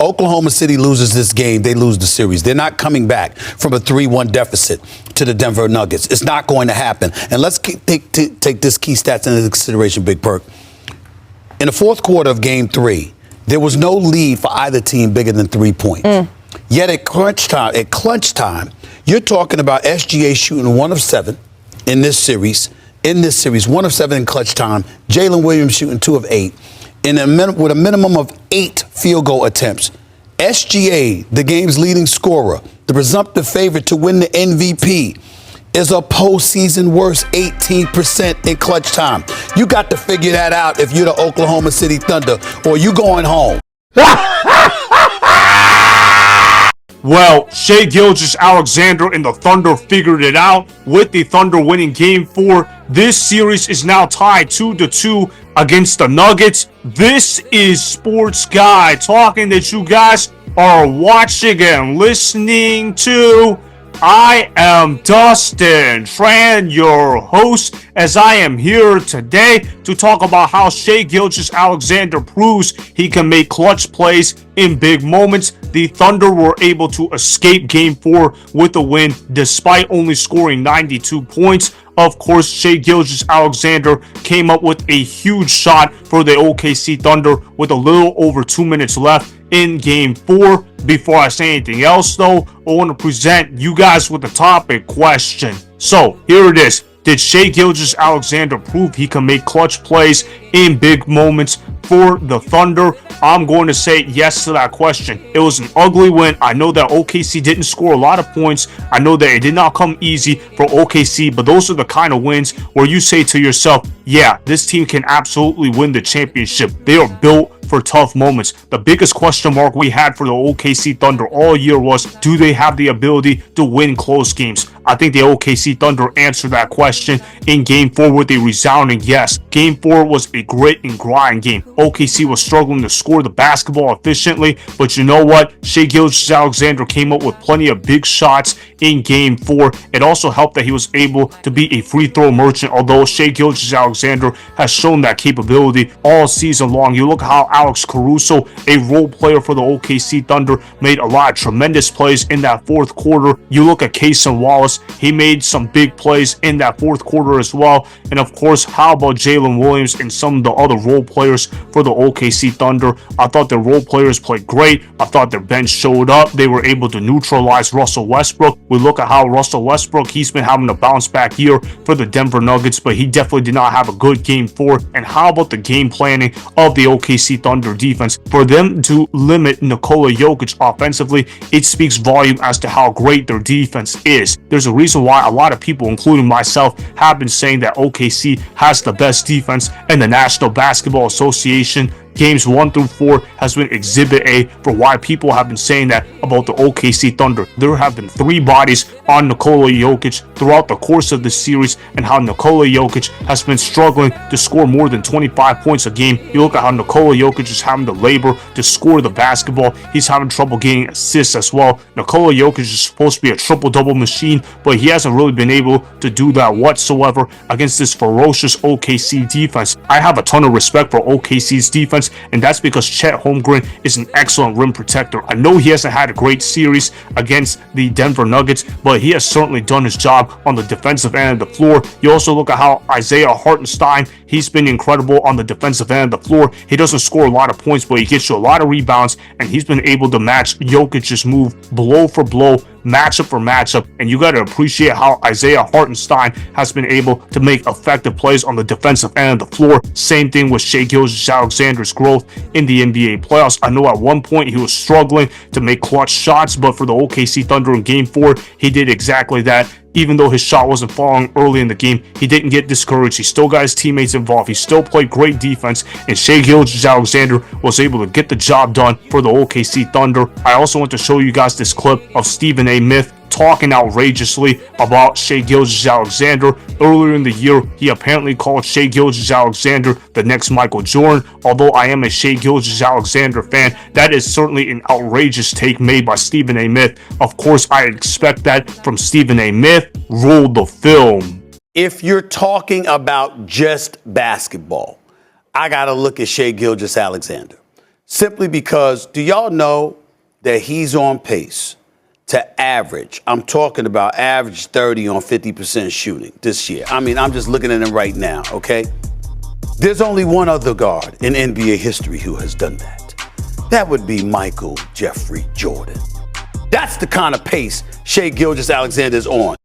Oklahoma City loses this game, they lose the series. They're not coming back from a 3-1 deficit to the Denver Nuggets. It's not going to happen. And let's take this key stats into consideration, Big Perk. In the fourth quarter of Game 3, there was no lead for either team bigger than 3 points. Yet at crunch time, you're talking about SGA shooting 1 of 7 in this series. 1 of 7 in clutch time. Jalen Williams shooting 2 of 8. With a minimum of 8 field goal attempts. SGA, the game's leading scorer, the presumptive favorite to win the MVP, is a postseason worst 18% in clutch time. You got to figure that out if you're the Oklahoma City Thunder, or you going home. Well, Shai Gilgeous-Alexander and the Thunder figured it out with the Thunder winning Game 4. This series is now tied 2-2 against the Nuggets. This is Sports Guy talking that you guys are watching and listening to. I am Dustin Tran, your host, as I am here today to talk about how Shai Gilgeous-Alexander proves he can make clutch plays in big moments. The Thunder were able to escape Game 4 with a win despite only scoring 92 points. Of course, Shai Gilgeous-Alexander came up with a huge shot for the OKC Thunder with a little over 2 minutes left in Game 4. Before I say anything else, though, I want to present you guys with the topic question. So, here it is. Did Shai Gilgeous-Alexander prove he can make clutch plays in big moments for the Thunder? I'm going to say yes to that question. It was an ugly win. I know that OKC didn't score a lot of points. I know that it did not come easy for OKC, but those are the kind of wins where you say to yourself, yeah, this team can absolutely win the championship. They are built for tough moments. The biggest question mark we had for the OKC Thunder all year was, do they have the ability to win close games? I think the OKC Thunder answered that question in Game 4 with a resounding yes. Game 4 was a grit and grind game. OKC was struggling to score the basketball efficiently, but you know what? Shai Gilgeous-Alexander came up with plenty of big shots in Game 4. It also helped that he was able to be a free throw merchant, although Shai Gilgeous-Alexander has shown that capability all season long. You look at how Alex Caruso, a role player for the OKC Thunder, made a lot of tremendous plays in that fourth quarter. You look at Cason Wallace, he made some big plays in that fourth quarter as well. And of course, how about Jalen Williams and some of the other role players for the OKC Thunder? I thought their role players played great. I thought their bench showed up. They were able to neutralize Russell Westbrook. We look at how Russell Westbrook, he's been having a bounce back year for the Denver Nuggets, but he definitely did not have a good Game 4. And how about the game planning of the OKC Thunder defense? For them to limit Nikola Jokic offensively, it speaks volume as to how great their defense is. There's a reason why a lot of people, including myself, have been saying that OKC has the best defense in the National Basketball Association. Games 1 through 4 has been Exhibit A for why people have been saying that about the OKC Thunder. There have been 3 bodies on Nikola Jokic throughout the course of this series, and how Nikola Jokic has been struggling to score more than 25 points a game. You look at how Nikola Jokic is having to labor to score the basketball. He's having trouble getting assists as well. Nikola Jokic is supposed to be a triple-double machine, but he hasn't really been able to do that whatsoever against this ferocious OKC defense. I have a ton of respect for OKC's defense, and that's because Chet Holmgren is an excellent rim protector. I know he hasn't had a great series against the Denver Nuggets, but he has certainly done his job on the defensive end of the floor. You also look at how Isaiah Hartenstein, he's been incredible on the defensive end of the floor. He doesn't score a lot of points, but he gets you a lot of rebounds, and he's been able to match Jokic's move blow for blow, matchup for matchup, and you got to appreciate how Isaiah Hartenstein has been able to make effective plays on the defensive end of the floor. Same thing with Shai Gilgeous-Alexander's growth in the NBA playoffs. I know at one point he was struggling to make clutch shots, but for the OKC Thunder in Game 4, he did exactly that. Even though his shot wasn't falling early in the game, he didn't get discouraged. He still got his teammates involved. He still played great defense, and Shai Gilgeous-Alexander was able to get the job done for the OKC Thunder. I also want to show you guys this clip of Stephen A. Smith talking outrageously about Shai Gilgeous-Alexander. Earlier in the year, he apparently called Shai Gilgeous-Alexander the next Michael Jordan. Although I am a Shai Gilgeous-Alexander fan, that is certainly an outrageous take made by Stephen A. Smith. Of course, I expect that from Stephen A. Smith. Roll the film. If you're talking about just basketball, I got to look at Shai Gilgeous-Alexander. simply because do y'all know that he's on pace to average? I'm talking about average 30 on 50% shooting this year. I mean, I'm just looking at him right now, okay? There's only one other guard in NBA history who has done that. That would be Michael Jeffrey Jordan. That's the kind of pace Shai Gilgeous-Alexander is on.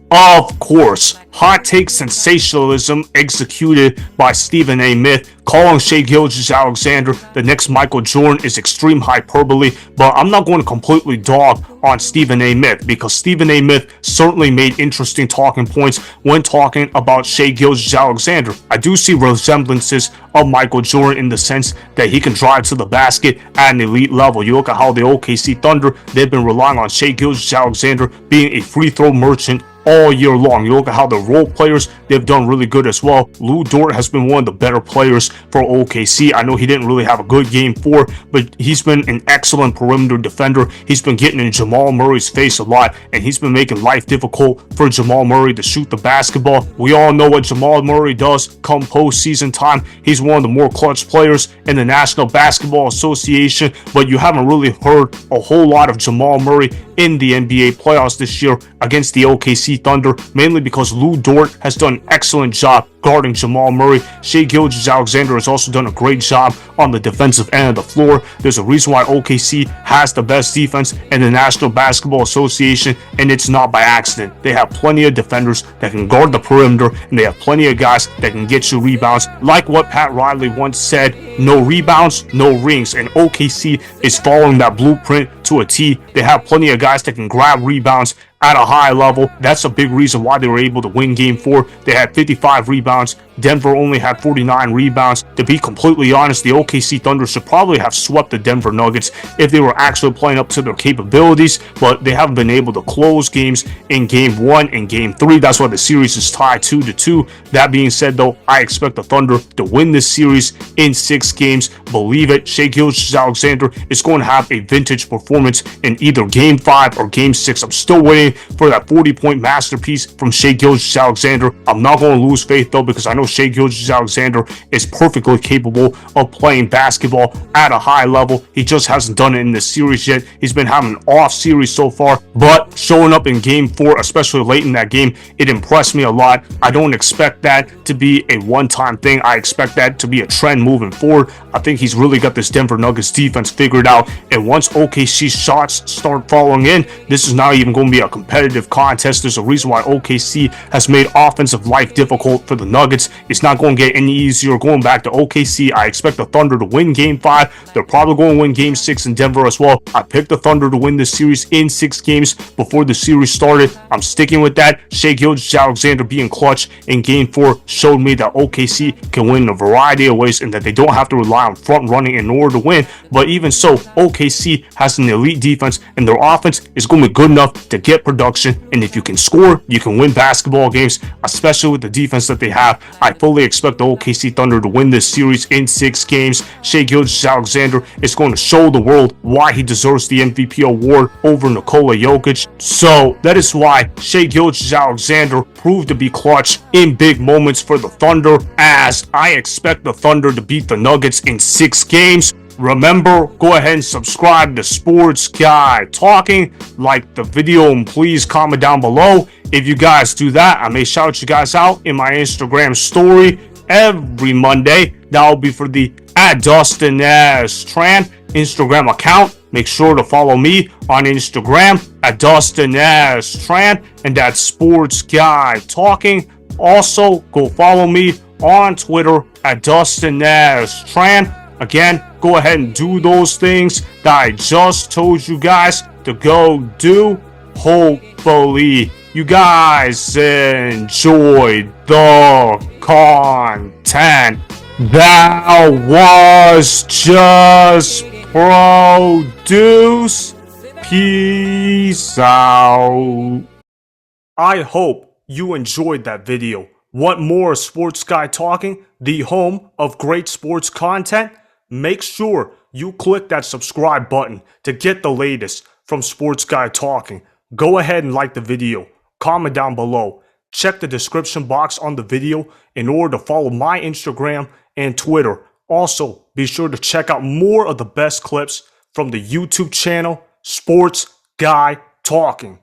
Of course, hot take sensationalism executed by Stephen A. Smith, calling Shai Gilgeous-Alexander the next Michael Jordan is extreme hyperbole, but I'm not going to completely dog on Stephen A. Smith because Stephen A. Smith certainly made interesting talking points when talking about Shai Gilgeous-Alexander. I do see resemblances of Michael Jordan in the sense that he can drive to the basket at an elite level. You look at how the OKC Thunder, they've been relying on Shai Gilgeous-Alexander being a free throw merchant all year long. You look at how the role players, they've done really good as well. Dort has been one of the better players for OKC. I know he didn't really have a good game 4, but he's been an excellent perimeter defender. He's been getting in Jamal Murray's face a lot, and he's been making life difficult for Jamal Murray to shoot the basketball. We all know what Jamal Murray does come postseason time. He's one of the more clutch players in the National Basketball Association, but you haven't really heard a whole lot of Jamal Murray in the NBA playoffs this year against the OKC Thunder, mainly because Dort has done an excellent job guarding Jamal Murray. Shai Gilgeous-Alexander has also done a great job on the defensive end of the floor. There's a reason why OKC has the best defense in the National Basketball Association, and it's not by accident. They have plenty of defenders that can guard the perimeter, and they have plenty of guys that can get you rebounds. Like what Pat Riley once said, no rebounds, no rings, and OKC is following that blueprint to a T. They have plenty of guys that can grab rebounds at a high level. That's a big reason why they were able to win game 4. They had 55 rebounds. Denver only had 49 rebounds. To be completely honest, the OKC Thunder should probably have swept the Denver Nuggets if they were actually playing up to their capabilities, but they haven't been able to close games in game 1 and game 3. That's why the series is tied 2-2. That being said, though, I expect the Thunder to win this series in 6 games. Believe it, Shai Gilgeous-Alexander is going to have a vintage performance in either game 5 or game 6. I'm still waiting for that 40-point masterpiece from Shai Gilgeous-Alexander. I'm not going to lose faith, though, because I know Shai Gilgeous-Alexander is perfectly capable of playing basketball at a high level. He just hasn't done it in this series yet. He's been having an off series so far, but showing up in game 4, especially late in that game, it impressed me a lot. I don't expect that to be a one-time thing. I expect that to be a trend moving forward. I think he's really got this Denver Nuggets defense figured out, and once OKC shots start falling in, this is not even going to be a competitive contest. There's a reason why OKC has made offensive life difficult for the Nuggets. It's not going to get any easier going back to OKC. I expect the Thunder to win game 5. They're probably going to win game 6 in Denver as well. I picked the Thunder to win this series in 6 games before the series started. I'm sticking with that. Shai Gilgeous-Alexander being clutch in game 4 showed me that OKC can win in a variety of ways and that they don't have to rely on front running in order to win. But even so, OKC has an elite defense, and their offense is going to be good enough to get production. And if you can score, you can win basketball games, especially with the defense that they have. I fully expect the OKC Thunder to win this series in 6 games. Shai Gilgeous-Alexander is going to show the world why he deserves the MVP award over Nikola Jokic. So that is why Shai Gilgeous-Alexander proved to be clutch in big moments for the Thunder, as I expect the Thunder to beat the Nuggets in 6 games. Remember, go ahead and subscribe to Sports Guy Talking, like the video, and please comment down below. If you guys do that, I may shout you guys out in my Instagram story every Monday. That will be for the @DustinStran Instagram account. Make sure to follow me on Instagram @DustinStran, and that's Sports Guy Talking. Also, go follow me on Twitter @DustinStran. Again, go ahead and do those things that I just told you guys to go do. Hopefully, you guys enjoyed the content that was just produced. Peace out. I hope you enjoyed that video. Want more Sports Guy Talking, the home of great sports content? Make sure you click that subscribe button to get the latest from Sports Guy Talking. Go ahead and like the video, comment down below, check the description box on the video in order to follow my Instagram and Twitter. Also, be sure to check out more of the best clips from the YouTube channel, Sports Guy Talking.